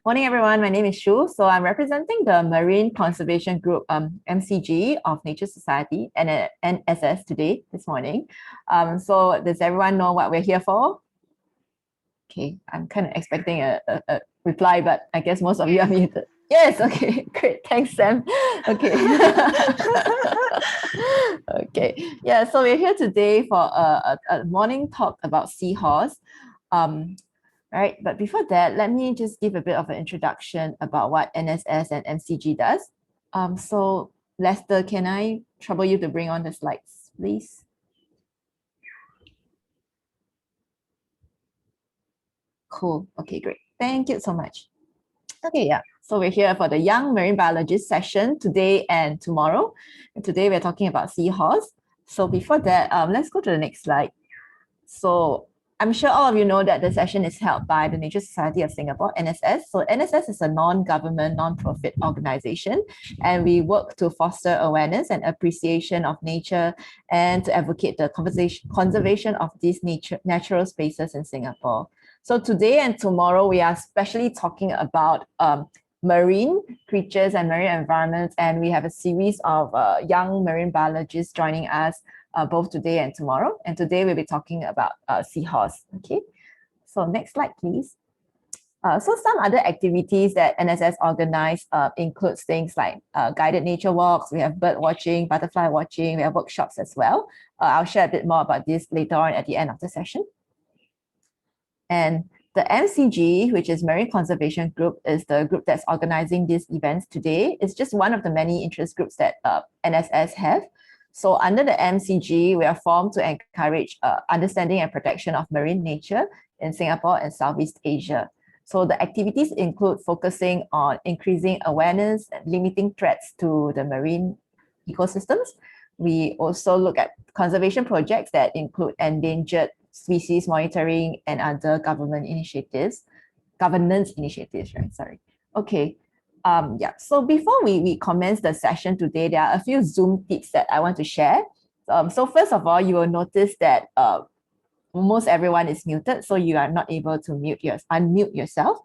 Morning, everyone. My name is Shu. So I'm representing the Marine Conservation Group, MCG of Nature Society and NSS today, this morning. So does everyone know what we're here for? Okay, I'm kind of expecting a reply, but I guess most of you are muted. Yes, okay, great. Thanks, Sam. Okay. Okay, yeah, so we're here today for a morning talk about Seahorse. Right, but before that, let me just give a bit of an introduction about what NSS and MCG does. So Lester, can I trouble you to bring on the slides, please? Cool, okay, great. Thank you so much. Okay, yeah, so we're here for the Young Marine Biologist session today and tomorrow. And today we're talking about Seahorse. So before that, let's go to the next slide. So I'm sure all of you know that the session is held by the Nature Society of Singapore, NSS. So NSS is a non-government, non-profit organization, and we work to foster awareness and appreciation of nature and to advocate the conservation of these natural spaces in Singapore. So today and tomorrow, we are especially talking about marine creatures and marine environments, and we have a series of young marine biologists joining us both today and tomorrow. And today we'll be talking about Seahorse. Okay, so next slide, please. So some other activities that NSS organize includes things like guided nature walks. We have bird watching, butterfly watching. We have workshops as well. I'll share a bit more about this later on at the end of the session. And the MCG, which is Marine Conservation Group, is the group that's organizing these events today. It's just one of the many interest groups that NSS have. So under the MCG, we are formed to encourage understanding and protection of marine nature in Singapore and Southeast Asia. So the activities include focusing on increasing awareness and limiting threats to the marine ecosystems. We also look at conservation projects that include endangered species monitoring and other governance initiatives, right? Sorry. Okay. Yeah, so before we commence the session today, there are a few Zoom tips that I want to share. So first of all, you will notice that almost everyone is muted, so you are not able to unmute yourself.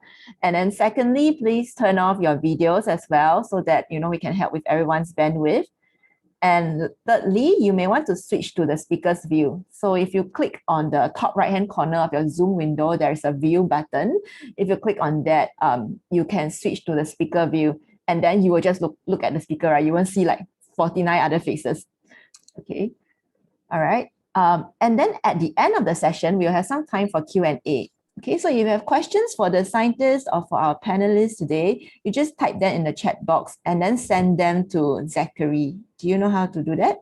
And then secondly, please turn off your videos as well so that we can help with everyone's bandwidth. And thirdly, you may want to switch to the speaker's view. So if you click on the top right-hand corner of your Zoom window, there's a view button. If you click on that, you can switch to the speaker view, and then you will just look at the speaker, right? You won't see like 49 other faces. Okay, all right. And then at the end of the session, we'll have some time for Q&A. Okay, so if you have questions for the scientists or for our panelists today, you just type them in the chat box and then send them to Zachary. Do you know how to do that?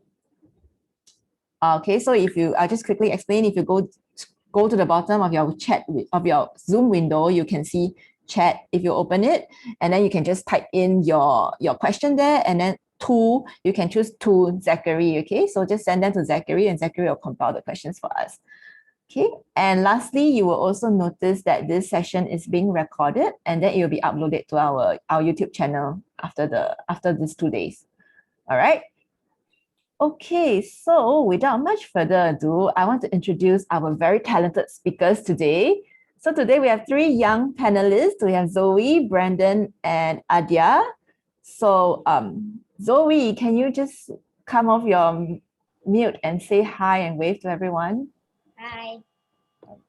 Okay, so I'll just quickly explain. If you go to the bottom of your your Zoom window, you can see chat. If you open it, and then you can just type in your question there, and then you can choose to Zachary. Okay, so just send them to Zachary, and Zachary will compile the questions for us. Okay, and lastly, you will also notice that this session is being recorded, and then it will be uploaded to our YouTube channel after these 2 days. All right. Okay, so without much further ado, I want to introduce our very talented speakers today. So today we have 3 young panelists. We have Zoe, Brandon, and Adia. So Zoe, can you just come off your mute and say hi and wave to everyone? Hi.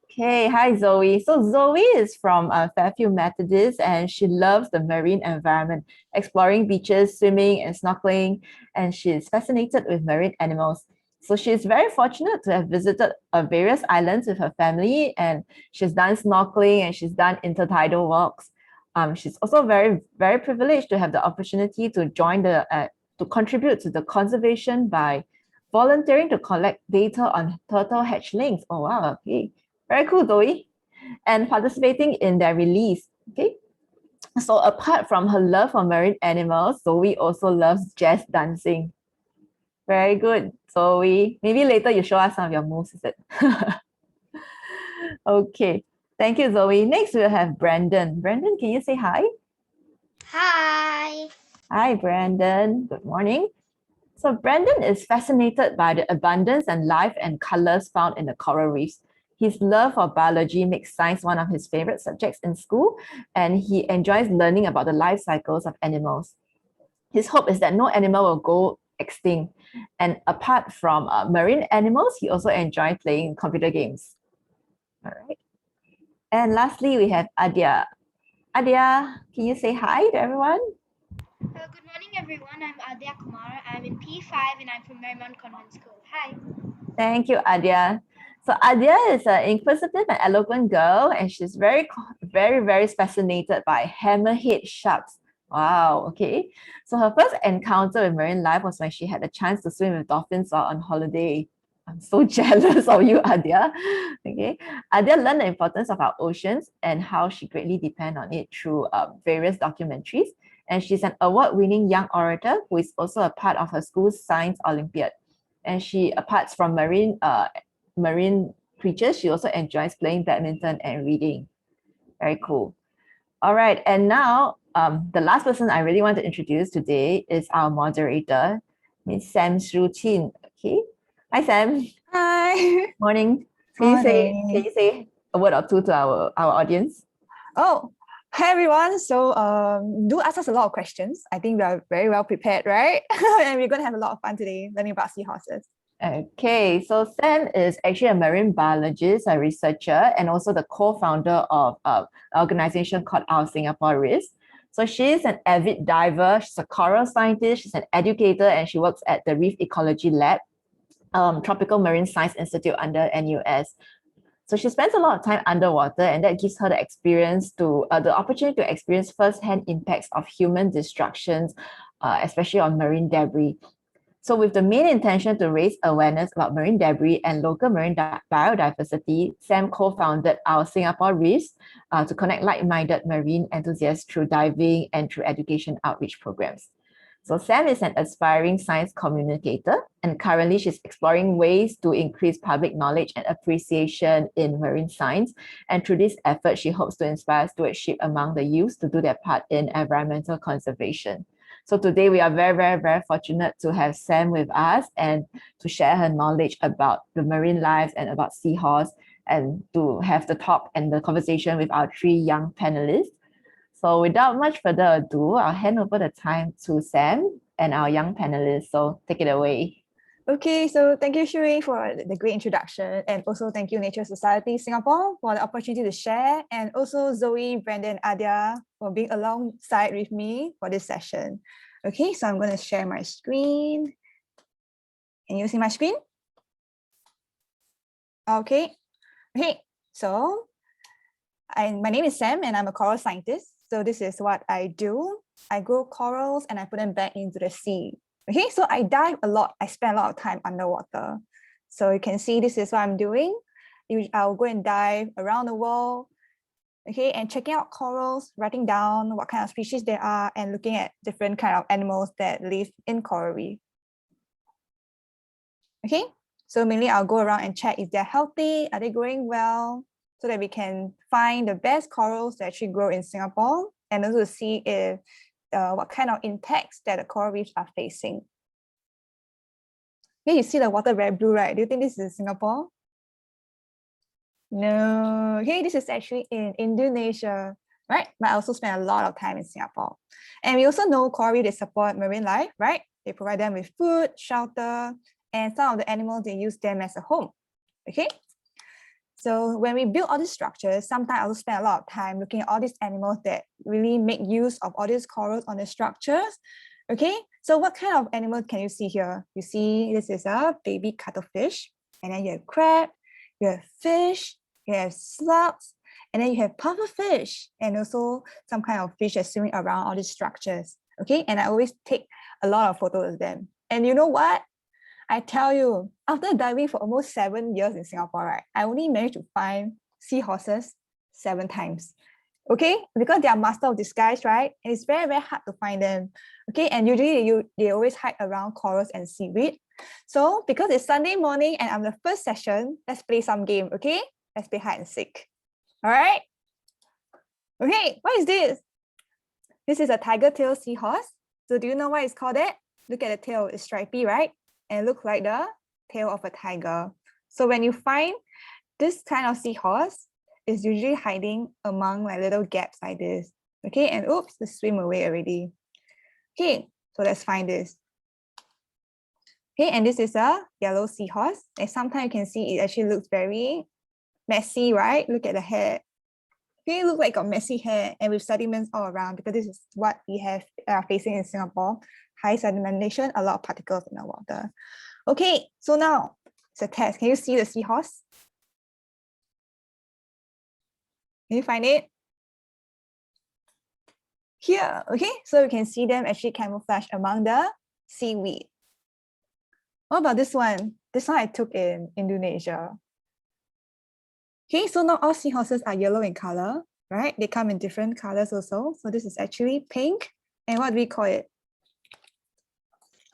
Okay, hi Zoe. So Zoe is from Fairfield Methodist, and she loves the marine environment, exploring beaches, swimming and snorkeling, and she is fascinated with marine animals. So she is very fortunate to have visited various islands with her family, and she's done snorkeling and she's done intertidal walks. She's also very, very privileged to have the opportunity to to contribute to the conservation by volunteering to collect data on turtle hatchlings. Oh wow, okay. Very cool, Zoe. And participating in their release. Okay. So apart from her love for marine animals, Zoe also loves jazz dancing. Very good, Zoe. Maybe later you show us some of your moves, is it? Okay. Thank you, Zoe. Next, we'll have Brandon. Brandon, can you say hi? Hi. Hi, Brandon. Good morning. So Brandon is fascinated by the abundance and life and colors found in the coral reefs. His love for biology makes science one of his favorite subjects in school, and he enjoys learning about the life cycles of animals. His hope is that no animal will go extinct. And apart from marine animals, he also enjoys playing computer games. All right. And lastly, we have Adia. Adia, can you say hi to everyone? Good morning, everyone. I'm Adya Kumar. I'm in P5 and I'm from Marymount Convent School. Hi. Thank you, Adia. So Adia is an inquisitive and eloquent girl, and she's very, very fascinated by hammerhead sharks. Wow, okay. So her first encounter with marine life was when she had the chance to swim with dolphins while on holiday. I'm so jealous of you, Adia. Okay. Adia learned the importance of our oceans and how she greatly depends on it through various documentaries. And she's an award-winning young orator who is also a part of her school's science Olympiad. And she, apart from marine creatures, she also enjoys playing badminton and reading. Very cool. All right, and now the last person I really want to introduce today is our moderator, Miss Sam Shru-Chin. Okay, hi Sam. Hi. Morning. Morning. Can you say a word or two to our audience? Oh, hi everyone. So do ask us a lot of questions. I think we are very well prepared, right? And we're going to have a lot of fun today learning about seahorses. Okay, so Sam is actually a marine biologist, a researcher, and also the co-founder of an organization called Are Seahorses. So she's an avid diver, she's a coral scientist, she's an educator, and she works at the Reef Ecology Lab, Tropical Marine Science Institute under NUS. So she spends a lot of time underwater, and that gives her the experience to the opportunity to experience first-hand impacts of human destructions, especially on marine debris. So with the main intention to raise awareness about marine debris and local marine biodiversity, Sam co-founded Our Singapore Reefs to connect like-minded marine enthusiasts through diving and through education outreach programs. So Sam is an aspiring science communicator, and currently she's exploring ways to increase public knowledge and appreciation in marine science. And through this effort, she hopes to inspire stewardship among the youth to do their part in environmental conservation. So today we are very fortunate to have Sam with us and to share her knowledge about the marine life and about Seahorse, and to have the talk and the conversation with our three young panelists. So without much further ado, I'll hand over the time to Sam and our young panelists. So take it away. Okay, so thank you, Shui, for the great introduction. And also thank you, Nature Society Singapore, for the opportunity to share. And also Zoe, Brandon, Adia, for being alongside with me for this session. Okay, so I'm going to share my screen. Can you see my screen? Okay. Okay, so my name is Sam and I'm a coral scientist. So this is what I do. I grow corals and I put them back into the sea. Okay, so I dive a lot. I spend a lot of time underwater. So you can see this is what I'm doing. I'll go and dive around the world, okay, and checking out corals, writing down what kind of species there are, and looking at different kind of animals that live in coral reef. Okay, so mainly I'll go around and check if they're healthy, are they growing well, so that we can find the best corals that actually grow in Singapore, and also see if what kind of impacts that the coral reefs are facing. Okay, you see the water very blue, right? Do you think this is Singapore? No. Okay, this is actually in Indonesia, right? But I also spend a lot of time in Singapore. And we also know coral reefs, they support marine life, right? They provide them with food, shelter, and some of the animals, they use them as a home. Okay. So when we build all these structures, sometimes I also spend a lot of time looking at all these animals that really make use of all these corals on the structures. Okay, so what kind of animals can you see here? You see this is a baby cuttlefish, and then you have crab, you have fish, you have slugs, and then you have pufferfish, and also some kind of fish that's swimming around all these structures. Okay, and I always take a lot of photos of them. And you know what? I tell you, after diving for almost 7 years in Singapore, right, I only managed to find seahorses 7 times. Okay, because they are master of disguise, right? And it's very hard to find them. Okay, and usually they always hide around corals and seaweed. So because it's Sunday morning and I'm the first session, let's play some game. Okay, let's play hide and seek. All right. Okay, what is this? This is a tiger tail seahorse. So do you know why it's called that? Look at the tail, it's stripy, right? And look like the tail of a tiger. So when you find this kind of seahorse is usually hiding among like little gaps like this. Okay, and oops, they swim away already. Okay, so let's find this. Okay, and this is a yellow seahorse. And sometimes you can see it actually looks very messy, right? Look at the hair. Okay, it looks like got messy hair and with sediments all around, because this is what we have facing in Singapore. High sedimentation, a lot of particles in the water. Okay, so now it's a test. Can you see the seahorse? Can you find it? Here, okay, so you can see them actually camouflage among the seaweed. What about this one? This one I took in Indonesia. Okay, so not all seahorses are yellow in color, right? They come in different colors also. So this is actually pink. And what do we call it?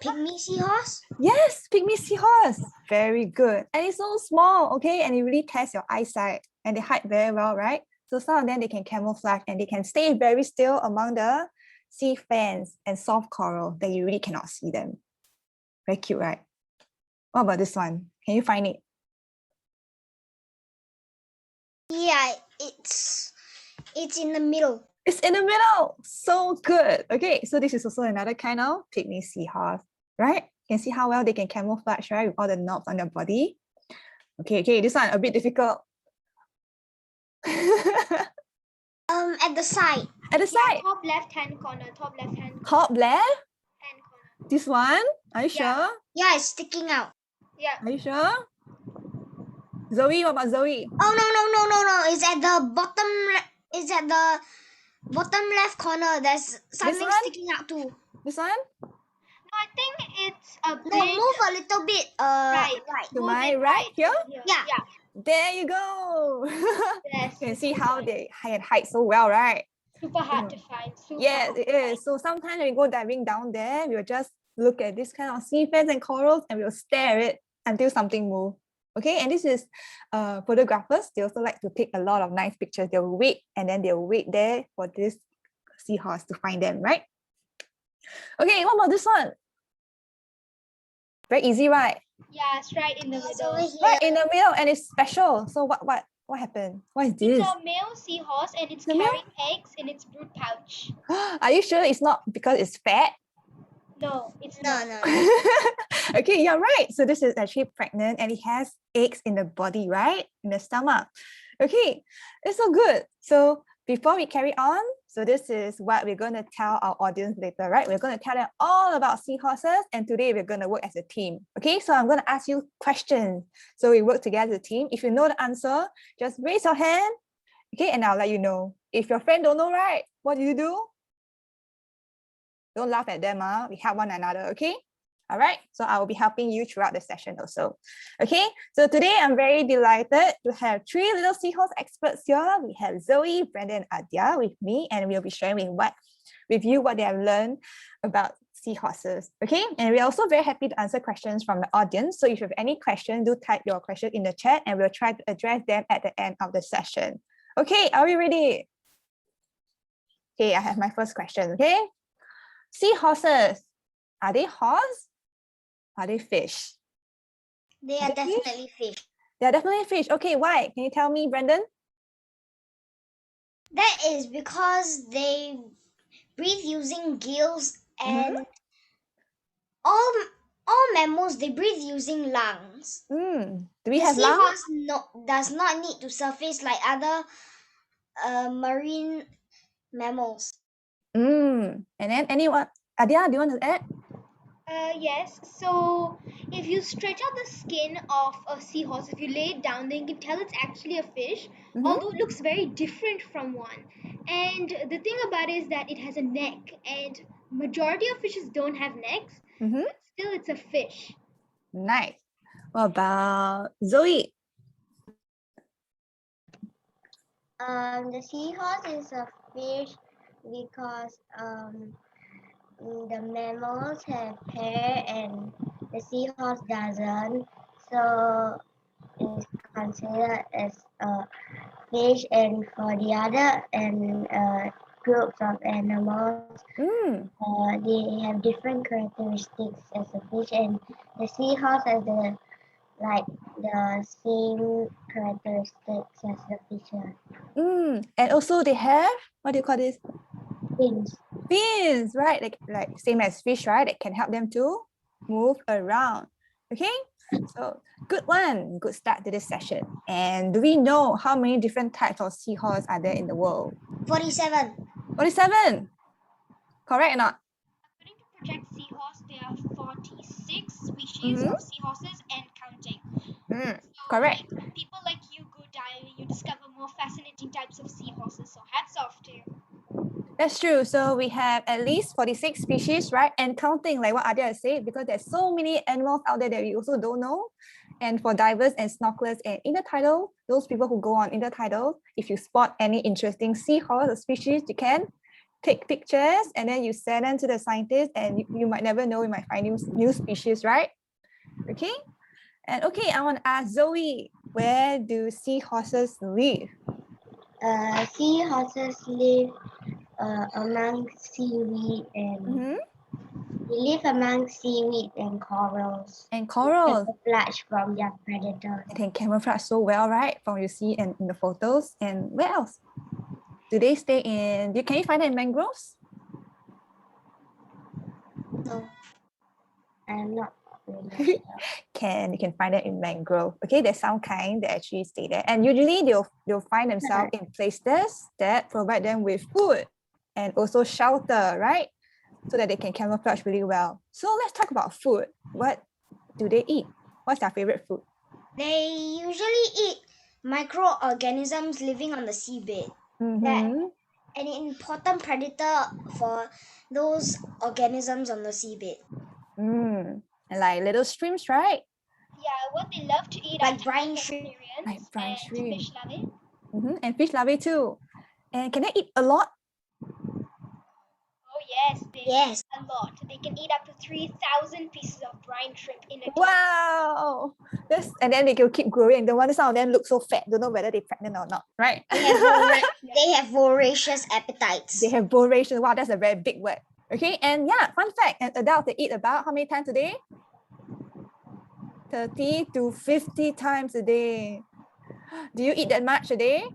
Pygmy Seahorse? Yes, Pygmy Seahorse. Very good. And it's so small, okay? And it really tests your eyesight. And they hide very well, right? So some of them, they can camouflage and they can stay very still among the sea fans and soft coral that you really cannot see them. Very cute, right? What about this one? Can you find it? Yeah, it's in the middle. It's in the middle. So good. Okay, so this is also another kind of Pygmy Seahorse, right? You can see how well they can camouflage, right? With all the knobs on their body. Okay, this one a bit difficult. At the side. At the side. Top left-hand corner. Top left-hand Top left? corner. This one? Are you Yeah. sure? Yeah, it's sticking out. Yeah. Are you sure? Zoe, what about Zoe? Oh no! It's at the bottom. It's at the bottom left corner. There's something one? sticking out too. This one? No, I think it's a bit. No, move a little bit. Right. To my right here? Yeah. There you go. Yes. You can see how they hide so well, right? Super hard to find. Yes, it is. So sometimes when we go diving down there, we'll just look at this kind of sea fans and corals and we'll stare at it until something moves. Okay, and this is photographers. They also like to take a lot of nice pictures. They'll wait and then they'll wait there for this seahorse to find them, right? Okay, what about this one? Very easy, right? Yeah, it's right in the middle. Right in the middle, and it's special. So what happened? What is this? It's a male seahorse and it's carrying eggs in its brood pouch. Are you sure it's not because it's fat? No, it's not. No. Okay, you're right. So this is actually pregnant and it has eggs in the body, right? In the stomach. Okay, it's so good. So before we carry on, so this is what we're going to tell our audience later, right? We're going to tell them all about seahorses and today we're going to work as a team. Okay, so I'm going to ask you questions. So we work together as a team. If you know the answer, just raise your hand. Okay, and I'll let you know. If your friend don't know, right, what do? Don't laugh at them, we help one another, okay? All right, so I will be helping you throughout the session also. Okay, so today I'm very delighted to have 3 little seahorse experts here. We have Zoe, Brandon, and Adia with me, and we'll be sharing with you what they have learned about seahorses. Okay, and we're also very happy to answer questions from the audience. So if you have any questions, do type your question in the chat and we'll try to address them at the end of the session. Okay, are we ready? Okay, I have my first question, okay? Seahorses, are they horse? Are they fish? They are definitely fish. They are definitely fish. Okay, why? Can you tell me, Brandon? That is because they breathe using gills and all mammals, they breathe using lungs. Do we have lungs? Seahorse does not need to surface like other marine mammals. And then anyone? Adia, do you want to add? Yes. So if you stretch out the skin of a seahorse, if you lay it down, then you can tell it's actually a fish, although it looks very different from one. And the thing about it is that it has a neck, and majority of fishes don't have necks, but still it's a fish. Nice. What about Zoe? The seahorse is a fish because the mammals have hair and the seahorse doesn't, so it's considered as a fish. And for the other groups of animals, they have different characteristics as a fish, and the seahorse has the like the same characteristics as the fishes. And also they have, what do you call this? Fins. Fins, right? Like same as fish, right? That can help them to move around. Okay, so good one. Good start to this session. And do we know how many different types of seahorse are there in the world? 47. 47. Correct or not? According to Project Seahorse, there are 46 species of seahorses and counting. Correct. Like, people like you go diving, you discover more fascinating types of seahorses. So hats off to you. That's true. So we have at least 46 species, right? And counting, like what Adia said, because there's so many animals out there that we also don't know. And for divers and snorkelers and intertidal, those people who go on intertidal, if you spot any interesting seahorse or species, you can take pictures and then you send them to the scientists, and you might never know, you might find new species, right? Okay. And okay, I want to ask Zoe, where do seahorses live? Seahorses live among seaweed and they live among seaweed and corals. And corals. Camouflage from their predators. They can camouflage so well, right? From you see and in the photos. And where else? Do they stay in? Can you find it in mangroves? No, I'm not really sure. You can find it in mangrove. Okay, there's some kind that actually stay there, and usually they'll find themselves in places that provide them with food and also shelter, right? So that they can camouflage really well. So let's talk about food. What do they eat? What's their favorite food? They usually eat microorganisms living on the seabed. An important predator for those organisms on the seabed. And like little streams, right? Yeah, what they love to eat Like are brine tadpoles, shrimp. Like brine and shrimp. fish larvae. And fish larvae too. And can they eat a lot? Oh yes, they Yes. eat a lot. They can eat up to 3,000 pieces of brine shrimp in a day. Wow. And then they can keep growing. The one some of them look so fat. Don't know whether they're pregnant or not, right? They have voracious appetites. They have voration. Wow, that's a very big word. Okay, and yeah, fun fact, an adult they eat about how many times a day? 30 to 50 times a day. Do you eat that much a day?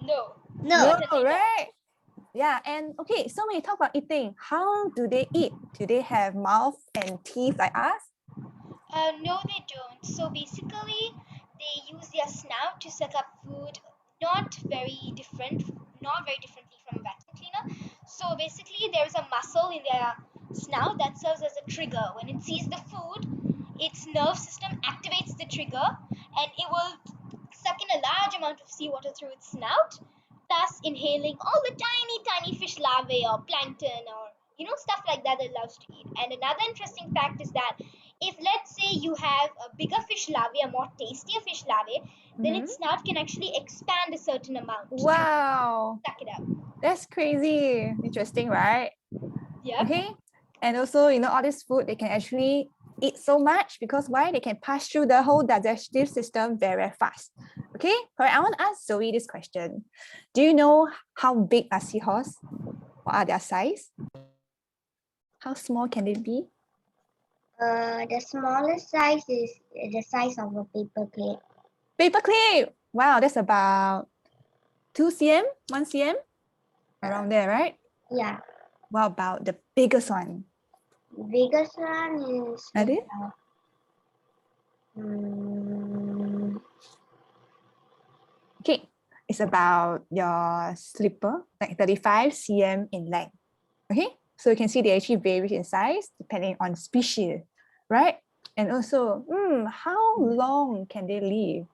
No. No. Right? Yeah, and okay, so when you talk about eating, how do they eat? Do they have mouth and teeth like us? No, they don't. So basically, they use their snout to suck up food, not very differently from a vacuum cleaner. So basically, there's a muscle in their snout that serves as a trigger. When it sees the food, its nerve system activates the trigger, and it will suck in a large amount of seawater through its snout, thus inhaling all the tiny fish larvae or plankton or stuff like that it loves to eat. And another interesting fact is that if, let's say, you have a bigger fish larvae, a more tastier fish larvae, then its snout can actually expand a certain amount. Wow, Suck it up. that's crazy. Interesting, right? Yeah. Okay, and also all this food they can actually eat so much because why? They can pass through the whole digestive system very fast. Okay, all right, I want to ask Zoe this question. Do you know how big are seahorses? What are their size? How small can they be? The smallest size is the size of a paper clip. Paperclip. Wow, that's about 2 cm, 1 cm, around there, right? Yeah. What about the biggest one? The biggest one is Adi? about, Okay, it's about your slipper, like 35 cm in length. Okay, so you can see they actually vary in size depending on species, right? And also, how long can they live?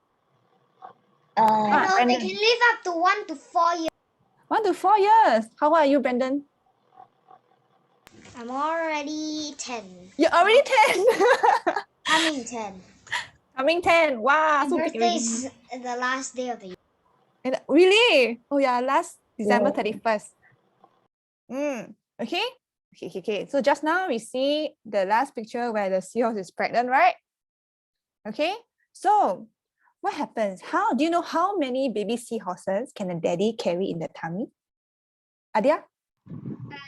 They Brendan. can live up to 1 to 4 years. 1 to 4 years. How old are you, Brendan? I'm already 10. You're already 10. Coming 10. Coming 10. Wow. My So big birthday already. is the last day of the year. And really? Oh yeah, last December Yeah. 31st. Okay. Okay. So just now we see the last picture where the seahorse is pregnant, right? Okay. So what happens? How do you know how many baby seahorses can a daddy carry in the tummy? Adia?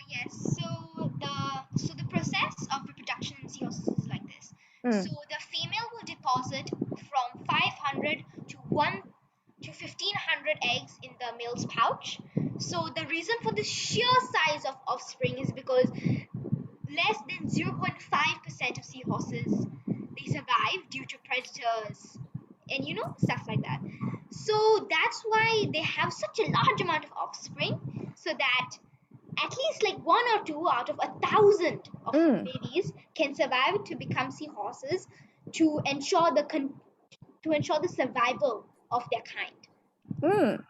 Yes. So the process of reproduction in seahorses is like this. So the female will deposit 1 to 1500 eggs in the male's pouch. So the reason for the sheer size of offspring is because less than 0.5% of seahorses they survive due to predators and stuff like that. So that's why they have such a large amount of offspring, so that at least like 1 or 2 out of 1,000 of babies can survive to become seahorses to ensure the survival of their kind.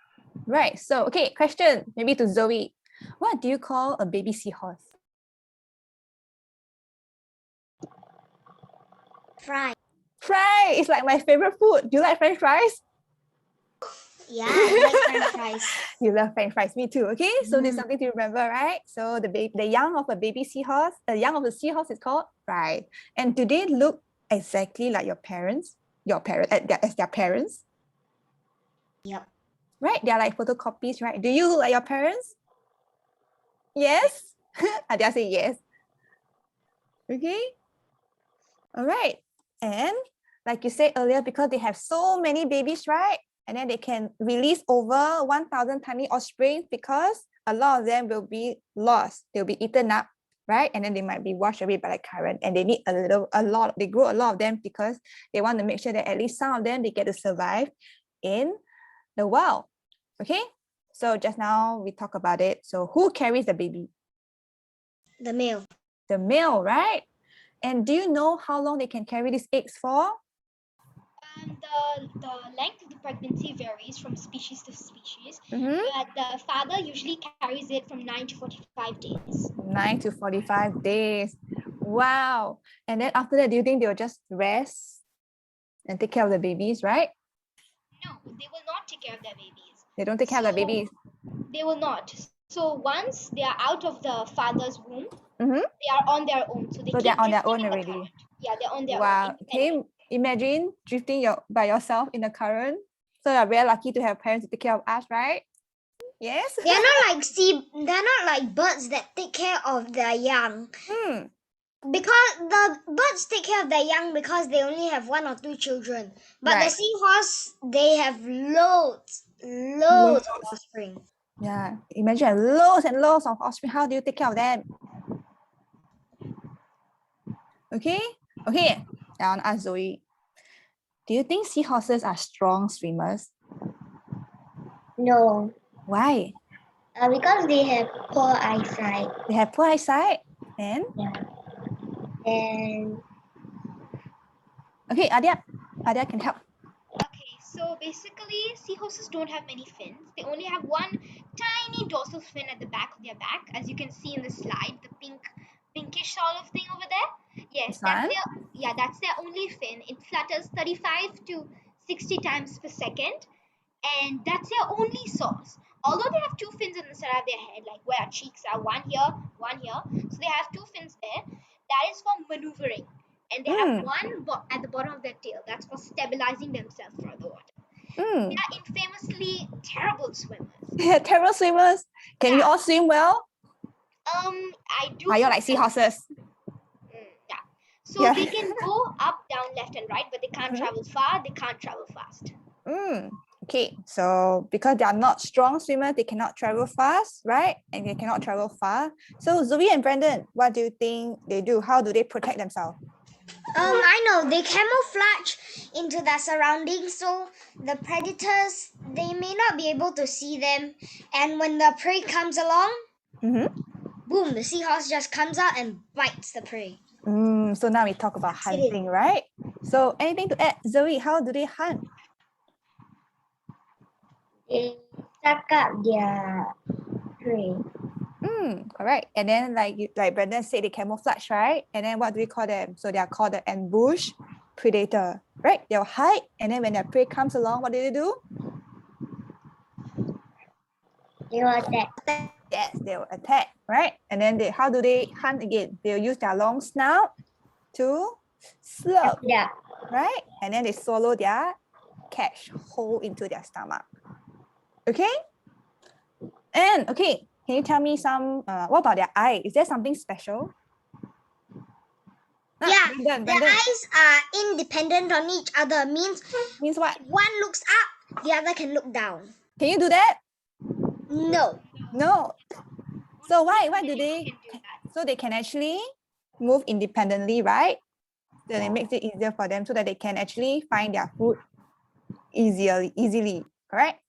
Right. So, okay, question maybe to Zoe. What do you call a baby seahorse? Fry. Fry. It's like my favorite food. Do you like French fries? Yeah, I like French fries. You love French fries. Me too. Okay. So there's something to remember, right? So the young of a baby seahorse, the young of a seahorse is called fry. And do they look exactly like your parents? As their parents? Yep. Right? They're like photocopies, right? Do you look like your parents? Yes? I dare say yes. Okay. All right. And like you said earlier, because they have so many babies, right? And then they can release over 1,000 tiny offspring because a lot of them will be lost. They'll be eaten up, right? And then they might be washed away by the current. And they need they grow a lot of them because they want to make sure that at least some of them, they get to survive in the wild. Okay? So just now we talked about it. So who carries the baby? The male. The male, right? And do you know how long they can carry these eggs for? The length of the pregnancy varies from species to species, but the father usually carries it from 9 to 45 days. 9 to 45 days. Wow. And then after that, do you think they'll just rest and take care of the babies, right? No, they will not take care of their babies. They don't take care of the babies. They will not. So once they are out of the father's womb, they are on their own. So they're on their own already. Yeah, they're on their own. Wow. Can you imagine drifting by yourself in the current? So you're very lucky to have parents to take care of us, right? Yes. They're not like birds that take care of their young. Because the birds take care of their young because they only have 1 or 2 children. But the seahorse, they have loads of offspring. Yeah. Imagine loads and loads of offspring. How do you take care of them? Okay. I want to ask Zoe. Do you think seahorses are strong swimmers? No. Why? Because they have poor eyesight. They have poor eyesight and? Yeah. And okay, Adia can help. Okay, so basically seahorses don't have many fins. They only have one tiny dorsal fin at the back of their back, as you can see in the slide, the pinkish sort of thing over there. Yes, that's their only fin. It flutters 35 to 60 times per second, and that's their only source. Although they have 2 fins on the side of their head, like where our cheeks are, one here, so they have 2 fins there. That is for maneuvering, and they have one at the bottom of their tail. That's for stabilizing themselves through the water. They are infamously terrible swimmers. Yeah, terrible swimmers. Can you all swim well? I do. Are you like seahorses? Yeah. So they can go up, down, left, and right, but they can't travel far. They can't travel fast. Okay, so because they are not strong swimmers, they cannot travel fast, right? And they cannot travel far. So Zoe and Brandon, what do you think they do? How do they protect themselves? I know, they camouflage into their surroundings, so the predators, they may not be able to see them. And when the prey comes along, boom, the seahorse just comes out and bites the prey. So now we talk about hunting, right? So anything to add? Zoe, how do they hunt? they suck up their prey. Correct. And then like Brandon said, they camouflage, right? And then what do we call them? So they are called the ambush predator, right? They'll hide, and then when their prey comes along, what do they do? They will attack. Yes, they will attack, right? And then how do they hunt again? They'll use their long snout to slurp, right? And then they swallow their catch whole into their stomach. Okay? And okay, can you tell me some, what about their eye? Is there something special? Yeah, Brandon, their eyes are independent on each other. Means what? if one looks up, the other can look down. Can you do that? No. No. So why do You they? can do that. So they can actually move independently, right? Then it makes it easier for them so that they can actually find their food easily. Correct?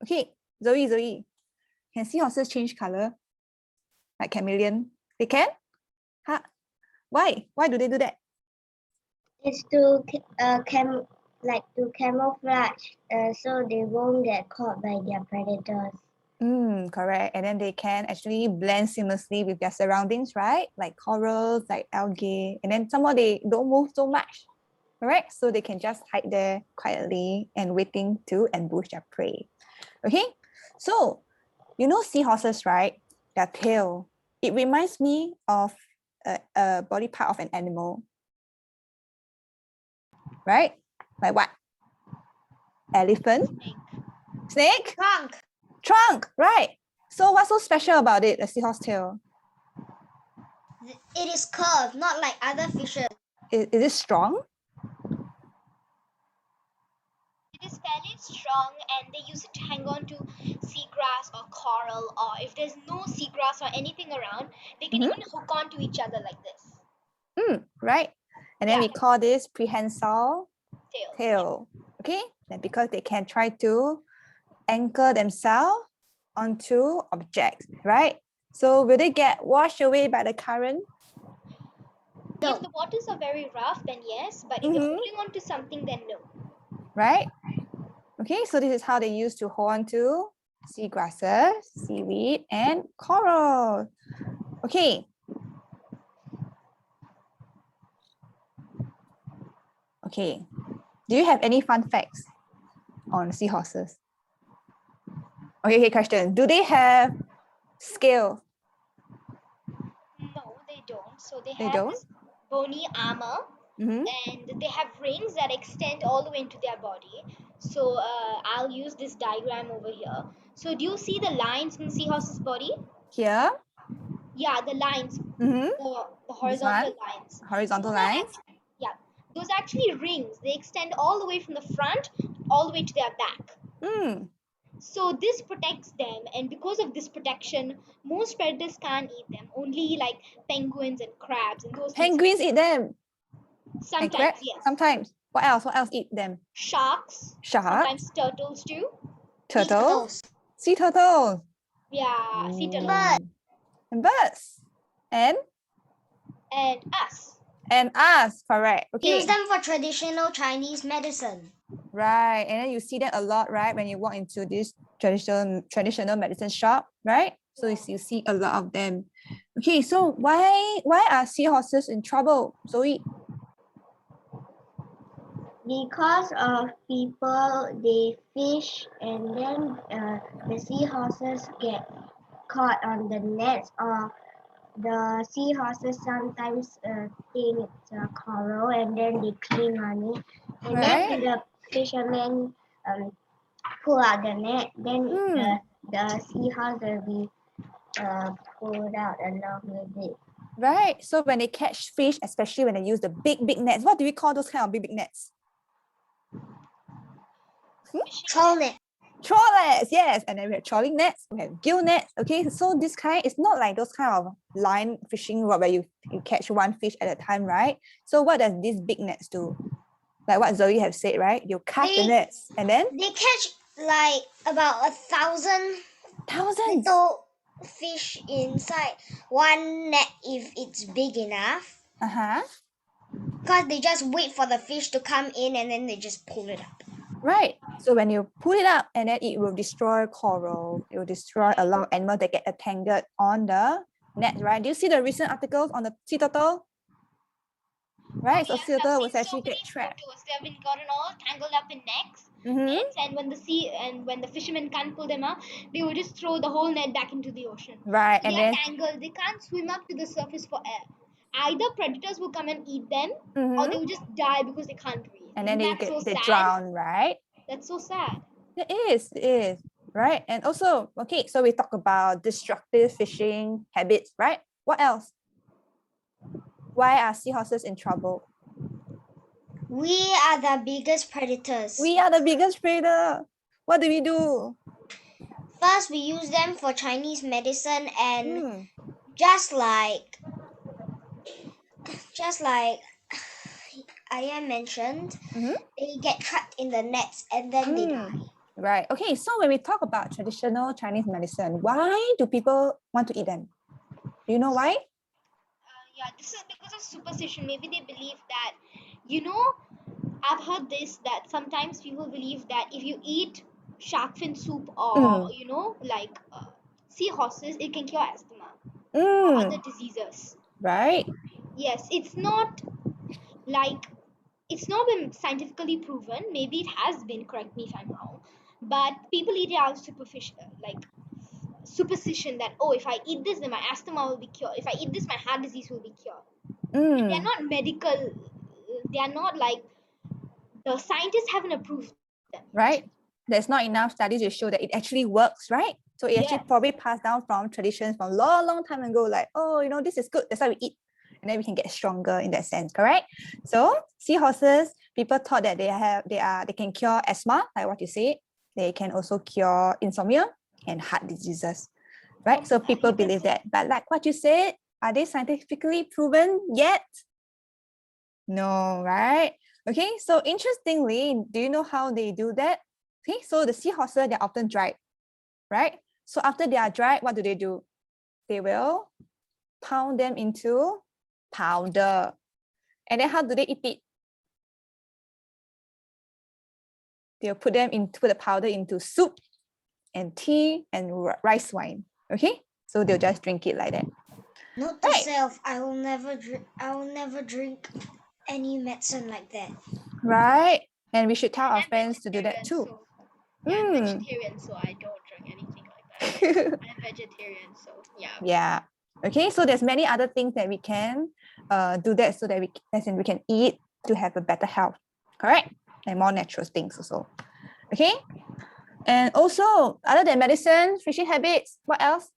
Okay, Zoe. Can seahorses change color? Like chameleon? They can? Huh? Why? Why do they do that? It's to camouflage, so they won't get caught by their predators. Correct. And then they can actually blend seamlessly with their surroundings, right? Like corals, like algae. And then some more they don't move so much. Correct? So they can just hide there quietly and waiting to ambush their prey. Okay? So you know seahorses, right? Their tail. It reminds me of a body part of an animal. Right? Like what? Elephant? Snake? Trunk, right. So what's so special about it, the seahorse tail? It is curved, not like other fishes. Is it strong? It is fairly strong, and they use it to hang on to seagrass or coral, or if there's no seagrass or anything around, they can even hook on to each other like this. Right. And then we call this prehensile Tail. tail. Okay, and because they can try to anchor themselves onto objects, right? So will they get washed away by the current? If the waters are very rough, then yes, but if they're holding on to something, then no. Right? Okay, so this is how they used to hold on to seagrasses, seaweed, and coral. Okay. Okay. Do you have any fun facts on seahorses? Okay, question. Do they have scales? No, they don't. So they They have don't? this bony armor, and they have rings that extend all the way into their body. So I'll use this diagram over here. So do you see the lines in the seahorse's body? Here? Yeah, the lines, the horizontal lines. Horizontal lines? Those are actually rings. They extend all the way from the front, all the way to their back. So this protects them, and because of this protection, most predators can't eat them. Only like penguins and crabs and those Penguins eat them. Sometimes, yes. Sometimes. What else? What else eat them? Sharks. Sometimes turtles too. Turtles? Sea turtles. Yeah, sea turtles. And birds. And us. And us, correct. Okay. Use them for traditional Chinese medicine. Right. And then you see them a lot, right? When you walk into this traditional medicine shop, right? So you see a lot of them. Okay, so why are seahorses in trouble, Zoe? Because of people, they fish, and then the seahorses get caught on the nets, or the seahorses sometimes think it's a coral, and then they cling on it. And then when the fishermen pull out the net, then the seahorse will be pulled out along with it. Right. So when they catch fish, especially when they use the big nets, what do we call those kind of big nets? Trawl net. Trawl nets, yes. And then we have trawling nets, we have gill nets. Okay, so this kind is not like those kind of line fishing rod where you catch one fish at a time, right? So what does these big nets do? Like what Zoe have said, right? You cast the nets and then they catch like about 1,000 little fish inside one net if it's big enough. Because they just wait for the fish to come in and then they just pull it up. Right. So when you pull it up, and then it will destroy coral. It will destroy a lot of animals that get entangled on the net, right? Do you see the recent articles on the sea turtle? Right. So sea turtle was actually get trapped. They have been gotten all tangled up in nets. And when the fishermen can't pull them out, they will just throw the whole net back into the ocean. Right. So and they are then tangled. They can't swim up to the surface for air. Either predators will come and eat them, or they will just die because they can't breathe. And then they sad. drown, right? That's so sad. It is, right? And also, okay, so we talk about destructive fishing habits, right? What else? Why are seahorses in trouble? We are the biggest predators. We are the biggest predator. What do we do? First, we use them for Chinese medicine, and just like I mentioned, they get trapped in the nets and then they die. Right. Okay. So when we talk about traditional Chinese medicine, why do people want to eat them? Do you know why? Yeah, this is because of superstition. Maybe they believe that, I've heard this, that sometimes people believe that if you eat shark fin soup or, like seahorses, it can cure asthma or other diseases. Right. Yes, it's not been scientifically proven. Maybe it has been, correct me if I'm wrong. But people eat it out of superstition that, oh, if I eat this, then my asthma will be cured. If I eat this, my heart disease will be cured. They're not medical. They are not like, the scientists haven't approved them. Right. There's not enough studies to show that it actually works, right? So it actually probably passed down from traditions from long time ago, like, oh, this is good, that's why we eat. And then we can get stronger in that sense, correct? So seahorses, people thought that they can cure asthma, like what you said. They can also cure insomnia and heart diseases, right? So people believe that. But like what you said, are they scientifically proven yet? No, right? Okay, so interestingly, do you know how they do that? Okay, so the seahorses, they're often dried, right? So after they are dried, what do? They will pound them into powder. And then how do they eat it? They'll put the powder into soup and tea and rice wine. Okay, so they'll just drink it like that. Note to self: I will never drink any medicine like that. Right, and we should tell our friends to do that too. So, I'm vegetarian, so I don't drink anything like that. I'm vegetarian, so yeah. Yeah. Okay, so there's many other things that we can do that so that we can eat to have a better health, correct? And more natural things also. Okay, and also other than medicine, fishing habits, what else?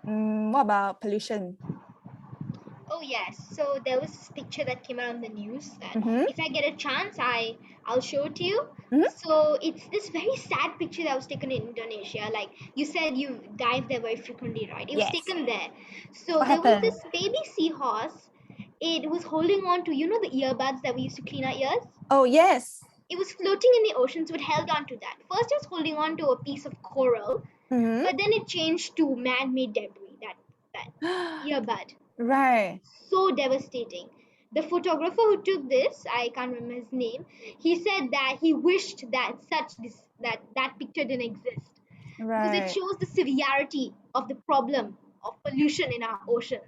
What about pollution? Oh yes, so there was this picture that came out on the news that if I get a chance, I'll show it to you. So it's this very sad picture that was taken in Indonesia. Like you said, you dive there very frequently, right? It was taken there. So What there was happened? this baby seahorse. It was holding on to, the earbuds that we used to clean our ears. Oh yes. It was floating in the ocean, so it held on to that. First, it was holding on to a piece of coral, but then it changed to man-made debris. That earbud. Right. So devastating. The photographer who took this, I can't remember his name, he said that he wished that that picture didn't exist. Because it shows the severity of the problem of pollution in our oceans.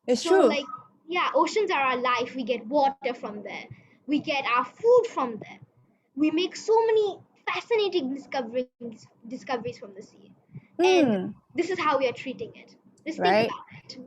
It's so, true. like, yeah, oceans are our life. We get water from there. We get our food from there. We make so many fascinating discoveries from the sea. And this is how we are treating it. Just think about it.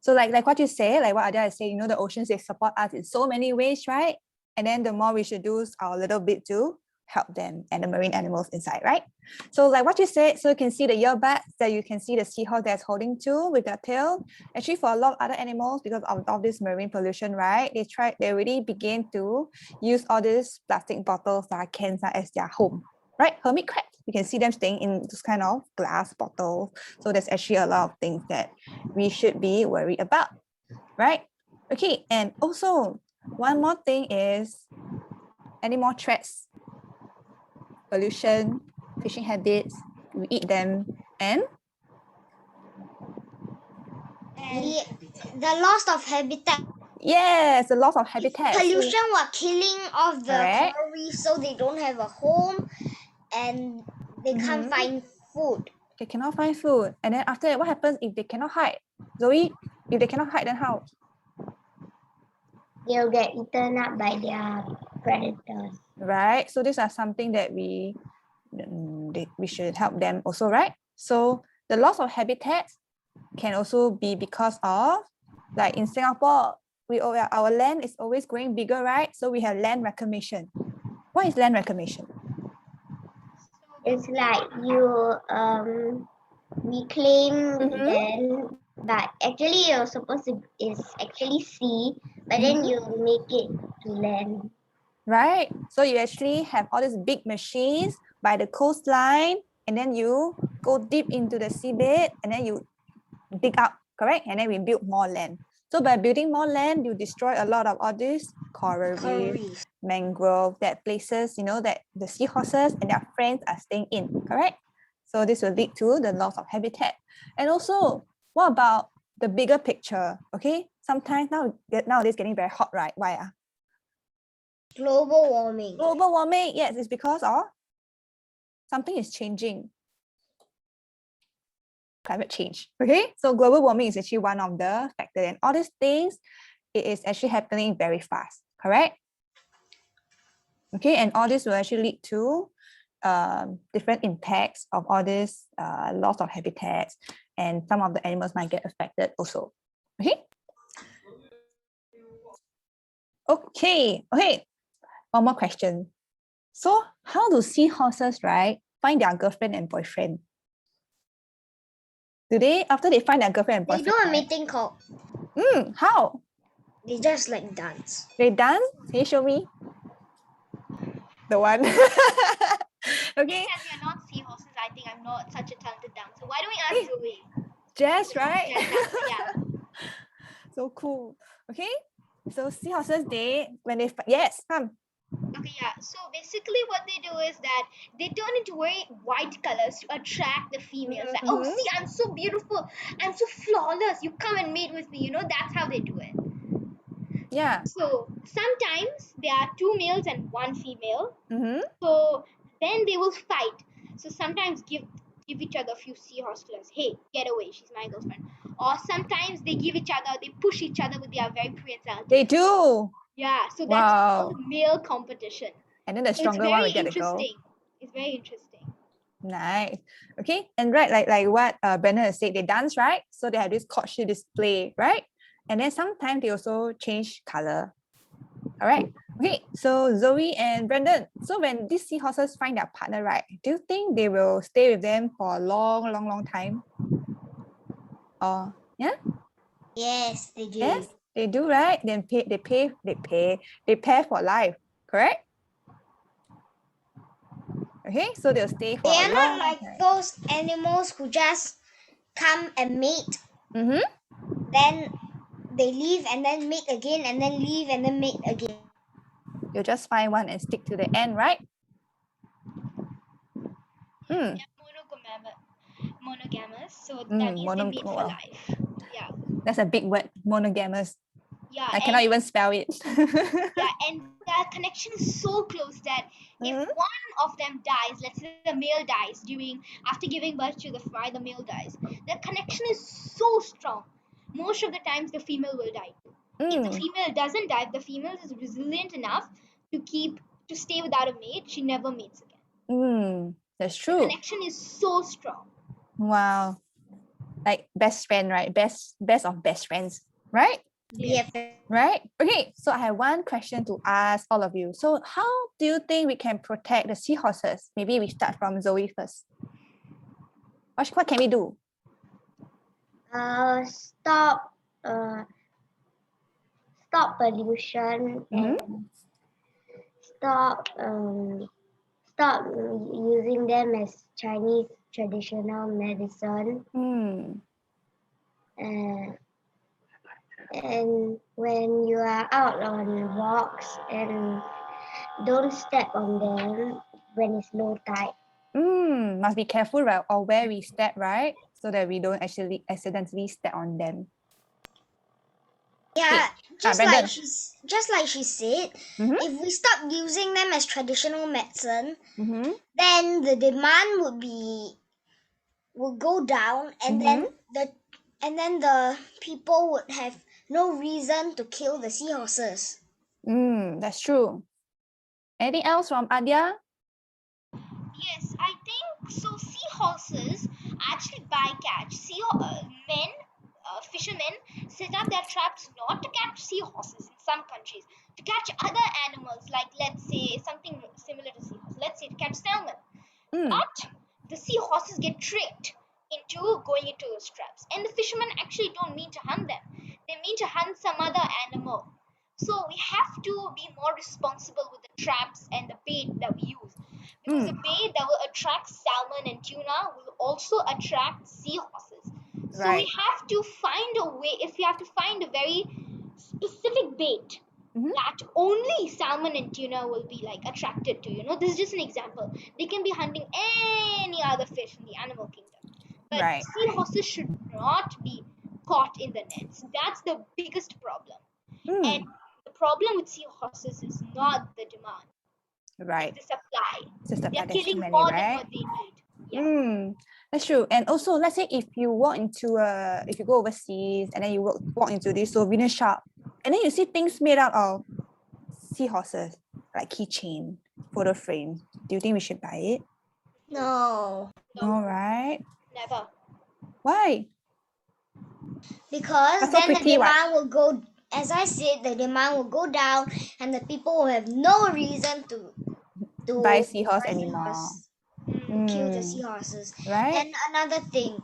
So like what you say, like what Adia is saying, the oceans, they support us in so many ways, right? And then the more we should do our little bit to help them and the marine animals inside, right? So like what you said, so you can see the earbuds, that you can see the seahorse that's holding to with their tail. Actually, for a lot of other animals, because of this marine pollution, right? They really begin to use all these plastic bottles, cans as their home, right? Hermit crabs, you can see them staying in this kind of glass bottles. So there's actually a lot of things that we should be worried about, right? Okay, and also one more thing is any more threats, pollution, fishing habits, we eat them, and the loss of habitat. Yes, the loss of habitat. Pollution were killing off the coral reefs, so they don't have a home and they can't find food. They cannot find food. And then after that, what happens if they cannot hide? Zoe, if they cannot hide, then how? They'll get eaten up by their predators. Right. So these are something that we should help them also, right? So the loss of habitat can also be because of, like in Singapore, our land is always growing bigger, right? So we have land reclamation. What is land reclamation? It's like you we claim Mhm. land, but actually you're supposed to is actually sea, but then you make it to land. Right? So you actually have all these big machines by the coastline, and then you go deep into the seabed, and then you dig up, correct? And then we build more land. So by building more land, you destroy a lot of all these coral reef, mangrove, that places, that the seahorses and their friends are staying in, correct? So this will lead to the loss of habitat. And also, what about the bigger picture? Okay, sometimes nowadays getting very hot, right? Why? Global warming. Global warming, yes, it's because of something is changing. Climate change. Okay, so global warming is actually one of the factors, and all these things, it is actually happening very fast, correct? Okay, and all this will actually lead to different impacts of all this loss of habitats, and some of the animals might get affected also. Okay. Okay. One more question. So, how do seahorses, right, find their girlfriend and boyfriend? Do they, after they find their girlfriend and They boyfriend? do a meeting call. How? They just like dance. They dance? Can you show me? The one. Okay. As we are not seahorses, I think I'm not such a talented dancer. Why don't we ask Zoe? Jazz, right? Yeah. So cool. Okay. So seahorses, yes, come. Okay, yeah. So basically, what they do is that they turn into very white colors to attract the females. Like, oh, see, I'm so beautiful, I'm so flawless. You come and mate with me. That's how they do it. Yeah. So sometimes there are two males and one female. Mm-hmm. So then they will fight. So sometimes give each other a few seahorse flares. Hey, get away! She's my girlfriend. Or sometimes they push each other with their very prehensile tail. They do. Yeah, so that's Wow. called male competition. And then the So it's stronger one very will get the girl. interesting. It's very interesting. Nice. Okay. And right, like what Brandon has said, they dance, right? So they have this courtship display, right? And then sometimes they also change color. All right. Okay. So Zoe and Brandon, so when these seahorses find their partner, right, do you think they will stay with them for a long, long, long time? Or yeah? Yes, they do. Yes, they do, right? Then they pair for life, correct? Okay, so they'll stay for They a are not long like time. those animals who just come and mate, Mm-hmm. then they leave and then mate again, and then leave and then mate again. You'll just find one and stick to the end, right? Yeah, monogamous. So that means they mate for life. Yeah. That's a big word, monogamous. Yeah. I cannot even spell it. Yeah, and the connection is so close that if one of them dies, let's say the male dies after giving birth to the fry, the male dies. The connection is so strong. Most of the times, the female will die. If the female doesn't die, if the female is resilient enough to stay without a mate, she never mates again. That's The true. connection is so strong. Wow. Like best friend, right? Best of best friends, right? Yes. Right? Okay, so I have one question to ask all of you. So how do you think we can protect the seahorses? Maybe we start from Zoe first. What can we do? Stop pollution and stop using them as Chinese traditional medicine. And when you are out on walks, and don't step on them when it's low tide. Must be careful, right? Or where we step, right? So that we don't actually accidentally step on them. Yeah, just Brandon. like she said, if we stop using them as traditional medicine, then the demand will go down, and then the people would have no reason to kill the seahorses. That's true. Anything else from Adia? Yes, I think so. Seahorses actually bycatch. Fishermen set up their traps not to catch seahorses in some countries, to catch other animals, like let's say something similar to seahorse. Let's say to catch salmon. But the seahorses get tricked into going into those traps. And the fishermen actually don't mean to hunt them. They mean to hunt some other animal. So we have to be more responsible with the traps and the bait that we use. Because the bait that will attract salmon and tuna will also attract seahorses. So we have to find a way, if we have to find a very specific bait that only salmon and tuna will be like attracted to. This is just an example. They can be hunting any other fish in the animal kingdom, but seahorses should not be caught in the nets. That's the biggest problem. And the problem with seahorses is not the demand, it's the supply. They're killing more than what they need. Yeah. That's true. And also, let's say if you if you go overseas and then you walk into this souvenir shop, and then you see things made out of seahorses, like keychain, photo frame. Do you think we should buy it? No. All right. Never. Why? Because then the demand will go, as I said, the demand will go down and the people will have no reason to buy seahorse anymore. Kill the seahorses. Right. And another thing,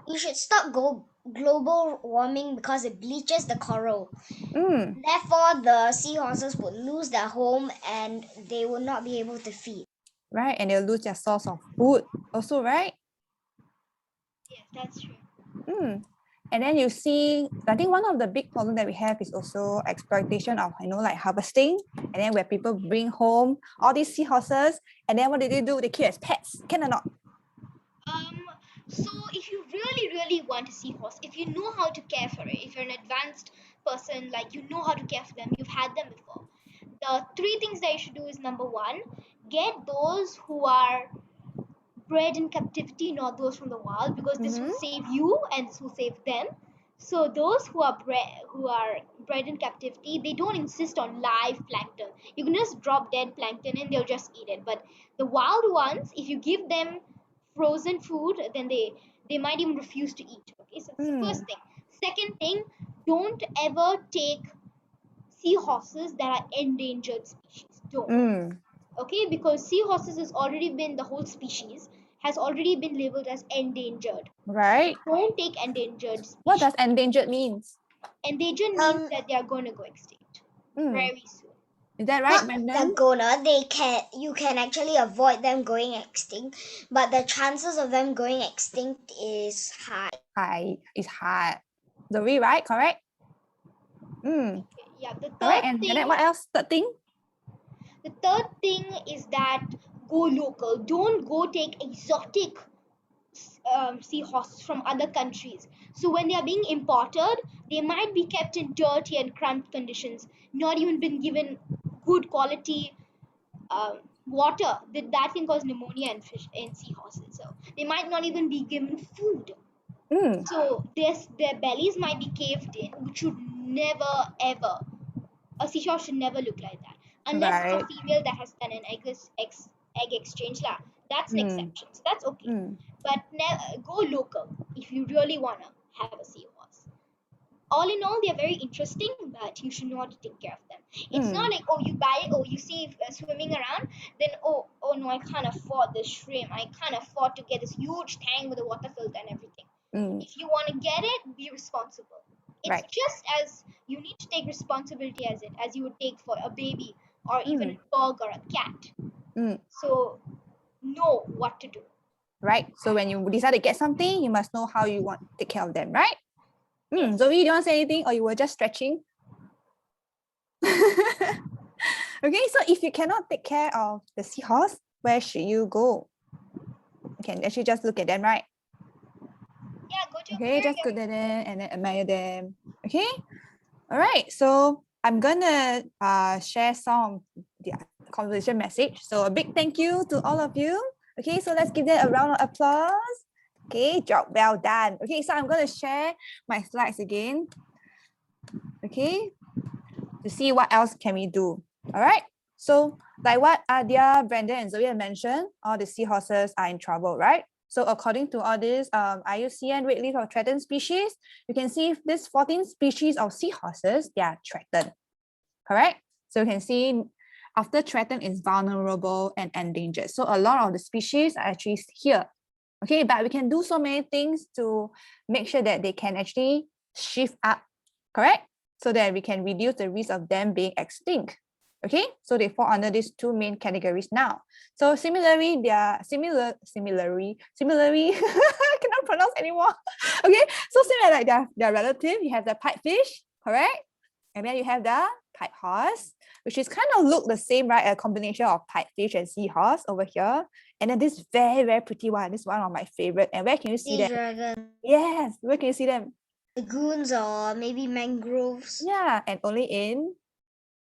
you should stop global warming because it bleaches the coral. Therefore, the seahorses would lose their home and they will not be able to feed. Right, and they'll lose their source of food also, right? Yes, that's true. And then you see, I think one of the big problems that we have is also exploitation of, like harvesting, and then where people bring home all these seahorses, and then what do? They keep as pets, can or not? So if you really, really want a seahorse, if you know how to care for it, if you're an advanced person, like you know how to care for them, you've had them before. The 3 things that you should do is, number 1, get those who are bred in captivity, not those from the wild, because this will save you and this will save them. So those who are bred in captivity, they don't insist on live plankton. You can just drop dead plankton and they'll just eat it. But the wild ones, if you give them frozen food, then they might even refuse to eat. Okay, so that's the first thing. Second thing, don't ever take seahorses that are endangered species. Don't. Okay, because seahorses the whole species has already been labeled as endangered. Right. Don't take endangered species. What does endangered means? Endangered means that they are going to go extinct very soon. Is that right, You can actually avoid them going extinct, but the chances of them going extinct is high. Is high. The way, right? Correct? Okay, yeah, the third right, and then what else? Third thing? The third thing is that go local. Don't go take exotic seahorses from other countries. So when they are being imported, they might be kept in dirty and cramped conditions, not even been given good quality water. That can cause pneumonia in seahorses. So they might not even be given food. So their bellies might be caved in, which should never ever. A seahorse should never look like that, unless it's a female that has done an egg exchange. That's an exception, so that's okay. But go local if you really want to have a seahorse. All in all, they're very interesting, but you should know how to take care of them. It's not like, you buy it, you see swimming around, then oh no, I can't afford this shrimp, I can't afford to get this huge tank with a water filter and everything. If you want to get it, be responsible. It's just as you need to take responsibility as you would take for a baby or even a dog or a cat. So know what to do. Right. So when you decide to get something, you must know how you want to take care of them, right? Zoe, do you want to say anything, or you were just stretching? Okay, so if you cannot take care of the seahorse, where should you go? You can actually just look at them, right? Yeah, go to okay, just look at them and then admire them. Okay, all right. So I'm gonna share some of the conversation message. So a big thank you to all of you. Okay, so let's give them a round of applause. Okay, job well done. Okay, so I'm gonna share my slides again. Okay, to see what else can we do. All right. So like what Adia, Brandon, and Zoe mentioned, all the seahorses are in trouble, right? So according to all this IUCN rate list of threatened species, you can see this 14 species of seahorses, they are threatened, correct? So you can see after threatened is vulnerable and endangered. So a lot of the species are actually here. Okay, but we can do so many things to make sure that they can actually shift up, correct? So that we can reduce the risk of them being extinct. Okay, so they fall under these two main categories now. So similarly, I cannot pronounce anymore. Okay, so similar like their relative, you have the pipefish, correct? And then you have the pipe horse, which is kind of look the same, right? A combination of pipefish and seahorse over here. And then this very, very pretty one. This is one of my favorite. And where can you see Sea them? dragon. Yes, where can you see them? Lagoons or maybe mangroves. Yeah, and only in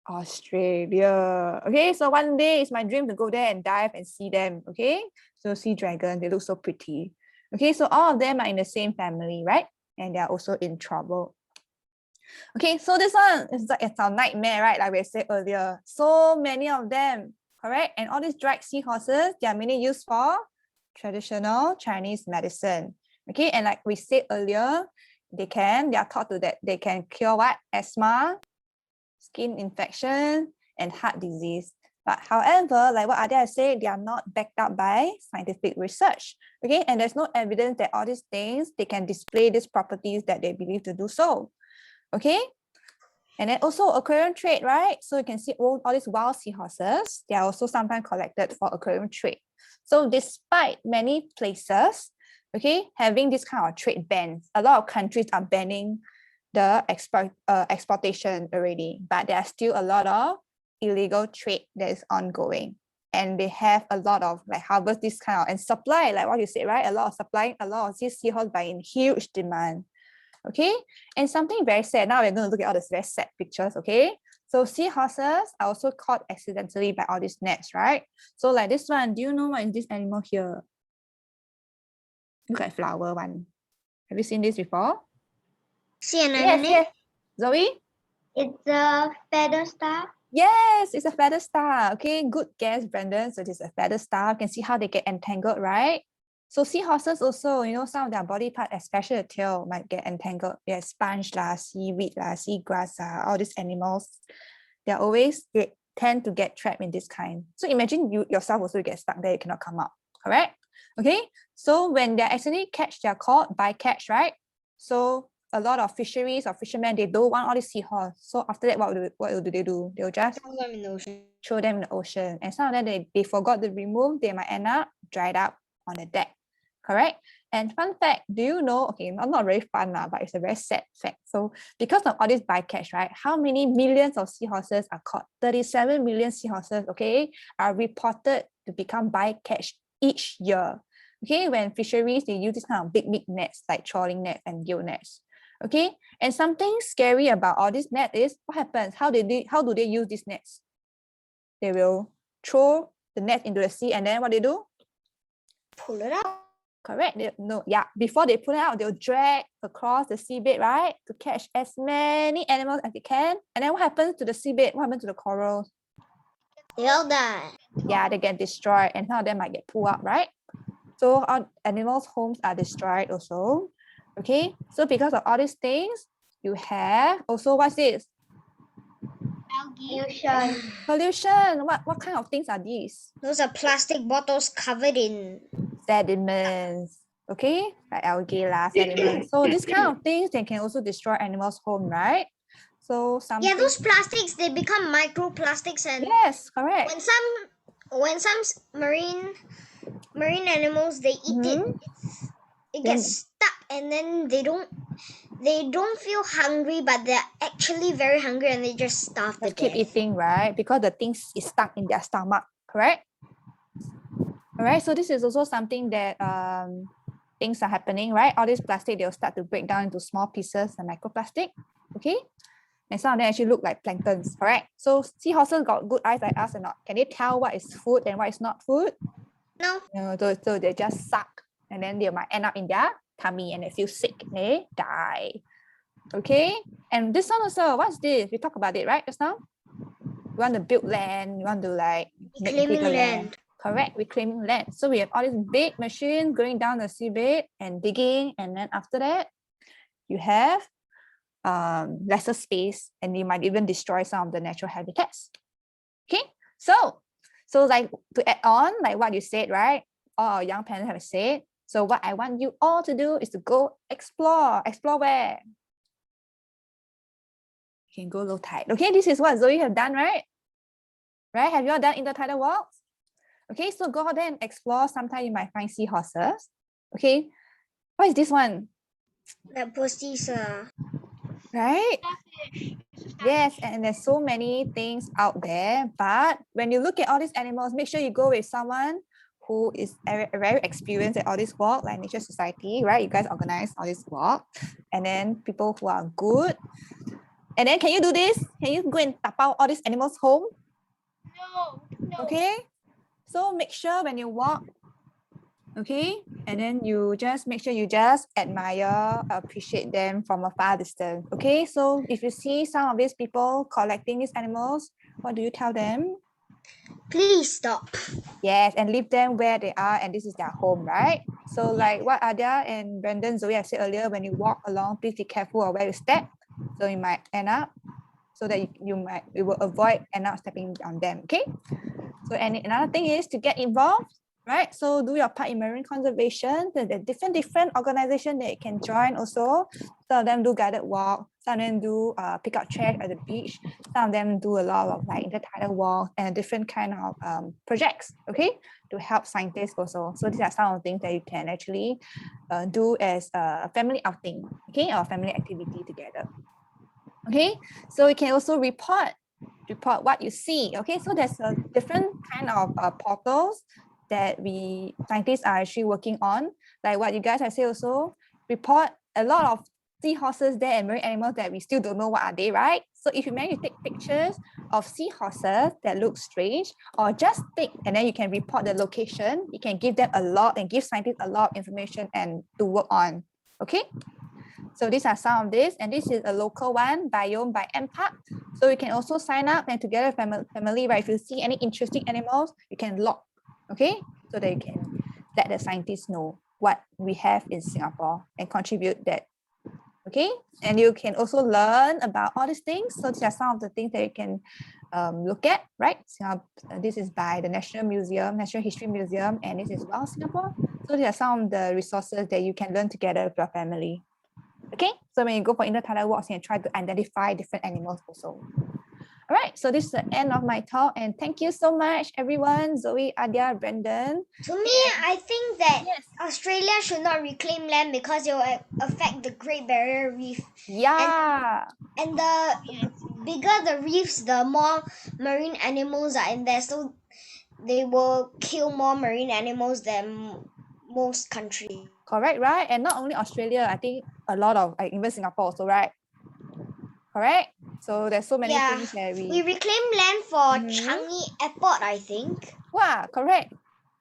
Australia. Okay, so one day it's my dream to go there and dive and see them. Okay, so sea dragon, they look so pretty. Okay, so all of them are in the same family, right? And they are also in trouble. Okay, so this one is like it's our nightmare, right? Like we said earlier, so many of them, correct? And all these dried seahorses, they are mainly used for traditional Chinese medicine. Okay, and like we said earlier, they are taught to that they can cure what? Asthma, skin infection, and heart disease. But however, like what Adia said, they are not backed up by scientific research. Okay, and there's no evidence that all these things, they can display these properties that they believe to do so. Okay, and then also aquarium trade, right? So you can see all these wild seahorses, they are also sometimes collected for aquarium trade. So despite many places, okay, having this kind of trade bans, a lot of countries are banning the exportation already, but there are still a lot of illegal trade that is ongoing. And they have a lot of like harvest this kind of and supply, like what you said, right? A lot of supplying a lot of these seahorses by in huge demand. Okay, and something very sad. Now we're going to look at all these very sad pictures. Okay, so seahorses are also caught accidentally by all these nets, right? So like this one, do you know what is this animal here? Look like flower one. Have you seen this before? Sea anemone? Yes. Zoe? It's a feather star. Yes, it's a feather star. Okay, good guess, Brandon. So this is a feather star. You can see how they get entangled, right? So seahorses also, you know, some of their body part, especially the tail, might get entangled. Yeah, sponge lah, seaweed lah, seagrass all these animals. They tend to get trapped in this kind. So imagine you yourself also get stuck there, you cannot come out. Correct? Okay. So when they actually catch, they're called bycatch, right? So a lot of fisheries or fishermen, they don't want all these seahorse. So after that, what do they do? They'll just Throw them in the ocean. throw them in the ocean. And some of them, they forgot to remove, they might end up dried up on the deck. Correct? And fun fact, do you know, okay, not very fun, but it's a very sad fact. So because of all this bycatch, right, how many millions of seahorses are caught? 37 million seahorses, okay, are reported to become bycatch each year. Okay, when fisheries, they use this kind of big nets like trolling nets and gill nets. Okay, and something scary about all this net is what happens? How do they use these nets? They will throw the net into the sea and then what they do? Pull it out. Correct. Before they pull it out, they'll drag across the seabed, right? To catch as many animals as they can. And then what happens to the seabed? What happens to the corals? They all die. Yeah, they get destroyed and some of them might get pulled up, right? So our animals' homes are destroyed also. Okay, so because of all these things, you have also what's this? Pollution. Pollution. What kind of things are these? Those are plastic bottles covered in sediments. Okay, like algae lah, sediments. So this kind of things, they can also destroy animals' home, right? So yeah, those plastics, they become microplastics, and yes, correct. When some marine animals, they eat it gets stuck, and then they don't feel hungry, but they're actually very hungry and they just starve to death. Keep eating, right? Because the thing is stuck in their stomach, correct? All right, so this is also something that things are happening, right? All this plastic, they'll start to break down into small pieces and microplastic, okay? And some of them actually look like planktons, correct? So seahorses got good eyes like us or not? Can they tell what is food and what is not food? No. No, so they just suck and then they might end up in their tummy and they feel sick, they die. Okay, and this one also, what's this? We talked about it, right, just now? You want to build land, you want to like make bigger land. Correct, reclaiming land. So we have all these big machines going down the seabed and digging, and then after that, you have lesser space and you might even destroy some of the natural habitats. Okay, so like to add on, like what you said, right? All our young parents have said, So what I want you all to do is to go explore. Explore where? You can go low tide. Okay, this is what Zoe have done, right? Right? Have you all done intertidal walks? Okay, so go out there and explore. Sometimes you might find seahorses. Okay, what is this one? That posties, Right? Starfish. Yes, and there's so many things out there. But when you look at all these animals, make sure you go with someone who is very experienced at all this walk, like Nature Society, right? You guys organize all this walk, and then people who are good. And then can you do this? Can you go and tap out all these animals home? No. Okay. So make sure when you walk, okay, and then you just make sure you just admire, appreciate them from a far distance. Okay. So if you see some of these people collecting these animals, what do you tell them? please stop. Yes, and leave them where they are, and this is their home, right? So like what Adia and Brandon, Zoe have said earlier, when you walk along, please be careful of where you step. So you might end up, so that you will avoid end up stepping on them, okay? So and another thing is to get involved, right? So do your part in marine conservation. There are different organizations that you can join also. Some of them do guided walk, some of them do pick up trash at the beach, some of them do a lot of like intertidal walk and different kind of projects, okay, to help scientists also. So these are some of the things that you can actually do as a family outing, okay, or family activity together. Okay, so you can also report what you see. Okay, so there's a different kind of portals that we scientists are actually working on, like what you guys have said also. Report a lot of seahorses there and marine animals that we still don't know what are they, right? So if you manage to take pictures of seahorses that look strange, or just take and then you can report the location, you can give them a lot and give scientists a lot of information and to work on. Okay. So these are some of this, and this is a local one, Biome by MPAC. So you can also sign up and together with family, right? If you see any interesting animals, you can log, okay? So that you can let the scientists know what we have in Singapore and contribute that, okay? And you can also learn about all these things. So these are some of the things that you can look at, right? This is by the National History Museum, and this is Wild Singapore. So these are some of the resources that you can learn together with your family. Okay, so when you go for intertidal walks, you can try to identify different animals also. All right, so this is the end of my talk, and thank you so much, everyone. Zoe, Adia, Brendan. To me, I think that Yes. Australia should not reclaim land because it will affect the Great Barrier Reef. Yeah. And the bigger the reefs, the more marine animals are in there. So they will kill more marine animals than most countries. Correct, right? And not only Australia, I think a lot of even Singapore also, right? Correct. So there's so many things that we reclaim land for Changi Airport, I think. Wow, correct.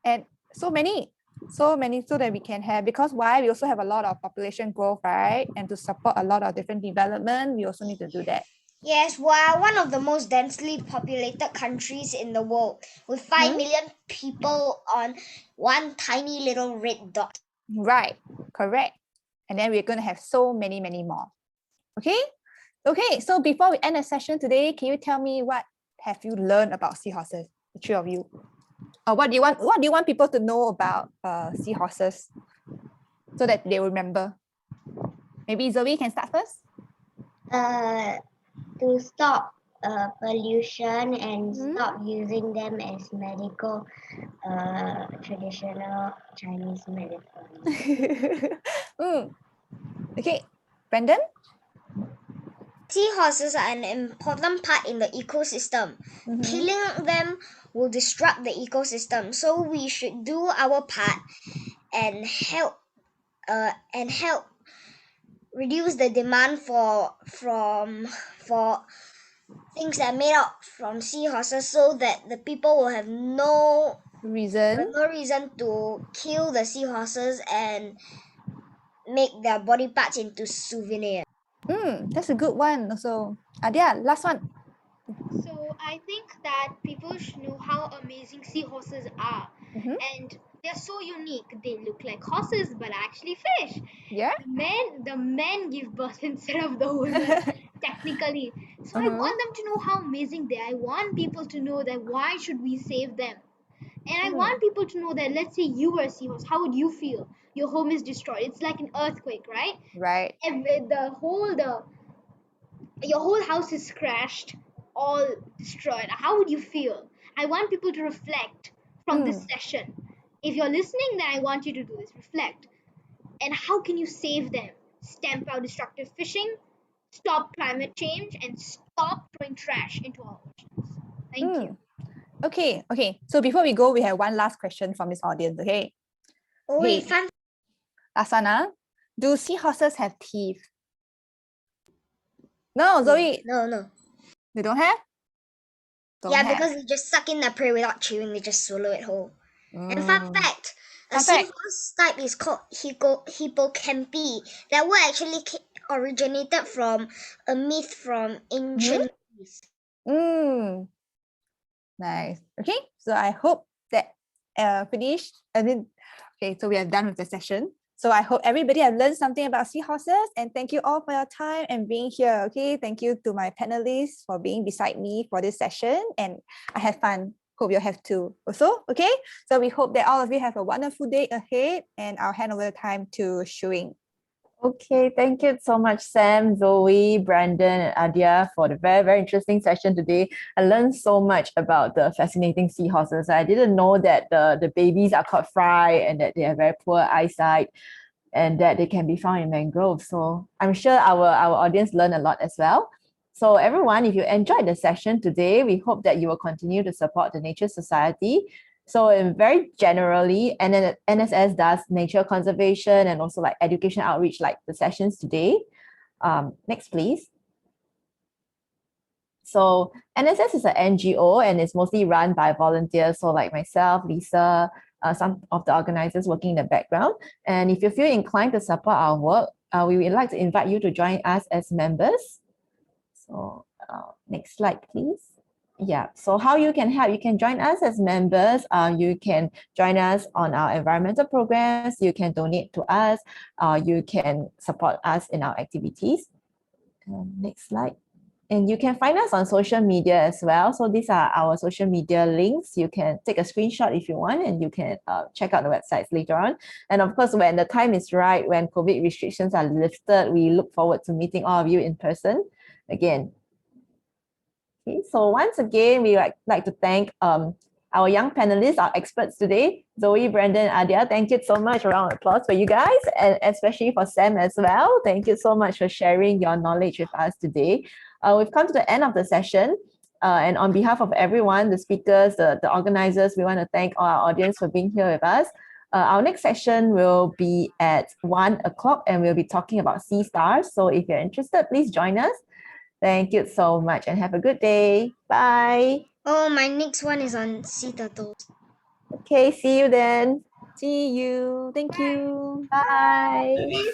And so many so that we can have, because why? We also have a lot of population growth, right? And to support a lot of different development, we also need to do that. Yes, we're one of the most densely populated countries in the world, with 5 million people on one tiny little red dot. Right, correct. And then we're going to have so many more. Okay? Okay, so before we end the session today, can you tell me what have you learned about seahorses, the three of you? Or what do you want people to know about seahorses so that they remember? Maybe Zoe can start first. To stop pollution and stop using them as medical, traditional Chinese medicine. Okay, Brendan? Seahorses are an important part in the ecosystem. Killing them will disrupt the ecosystem, so we should do our part and help reduce the demand for things that are made up from seahorses, so that the people will have no reason to kill the seahorses and make their body parts into souvenirs. That's a good one. Also, Adia, last one. So I think that people should know how amazing seahorses are. And they're so unique. They look like horses but are actually fish. Yeah. The men give birth instead of the women, technically. So I want them to know how amazing they are. I want people to know that why should we save them. And I want people to know that, let's say you were a seahorse, how would you feel? your home is destroyed. It's like an earthquake, right? Right. Your whole house is crashed, all destroyed. How would you feel? I want people to reflect from this session. If you're listening, then I want you to do this. Reflect. And how can you save them? Stamp out destructive fishing, stop climate change, and stop throwing trash into our oceans. Thank you. Okay. So before we go, we have one last question from this audience, okay? Oh, wait, fun. Last one, do seahorses have teeth? No, Zoe. No. They don't have? Because they just suck in the prey without chewing, they just swallow it whole. And fun fact, a seahorse type is called hippocampi. That word actually originated from a myth from ancient Greece. Nice. Okay, so I hope that finished. Okay, so we are done with the session. So I hope everybody has learned something about seahorses, and thank you all for your time and being here. Okay, thank you to my panelists for being beside me for this session, and I had fun. Hope you have too also. Okay, so we hope that all of you have a wonderful day ahead, and I'll hand over the time to Shuing. Okay, thank you so much, Sam, Zoe, Brandon, and Adia for the very, very interesting session today. I learned so much about the fascinating seahorses. I didn't know that the babies are called fry and that they have very poor eyesight and that they can be found in mangroves. So I'm sure our audience learned a lot as well. So everyone, if you enjoyed the session today, we hope that you will continue to support the Nature Society. So very generally, NSS does nature conservation and also like education outreach like the sessions today. Next, please. So NSS is an NGO and it's mostly run by volunteers. So like myself, Lisa, some of the organizers working in the background. And if you feel inclined to support our work, we would like to invite you to join us as members. So next slide, please. Yeah, so how you can help, you can join us as members. You can join us on our environmental programs. You can donate to us. You can support us in our activities. Next slide. And you can find us on social media as well. So these are our social media links. You can take a screenshot if you want, and you can check out the websites later on. And of course, when the time is right, when COVID restrictions are lifted, we look forward to meeting all of you in person again. Okay, so once again, we like to thank our young panelists, our experts today, Zoe, Brandon, Adia. Thank you so much. A round of applause for you guys, and especially for Sam as well. Thank you so much for sharing your knowledge with us today. We've come to the end of the session. And on behalf of everyone, the speakers, the organizers, we want to thank all our audience for being here with us. Our next session will be at 1 o'clock and we'll be talking about sea stars. So if you're interested, please join us. Thank you so much and have a good day. Bye. Oh, my next one is on sea turtles. Okay, see you then. See you. Thank you. Bye.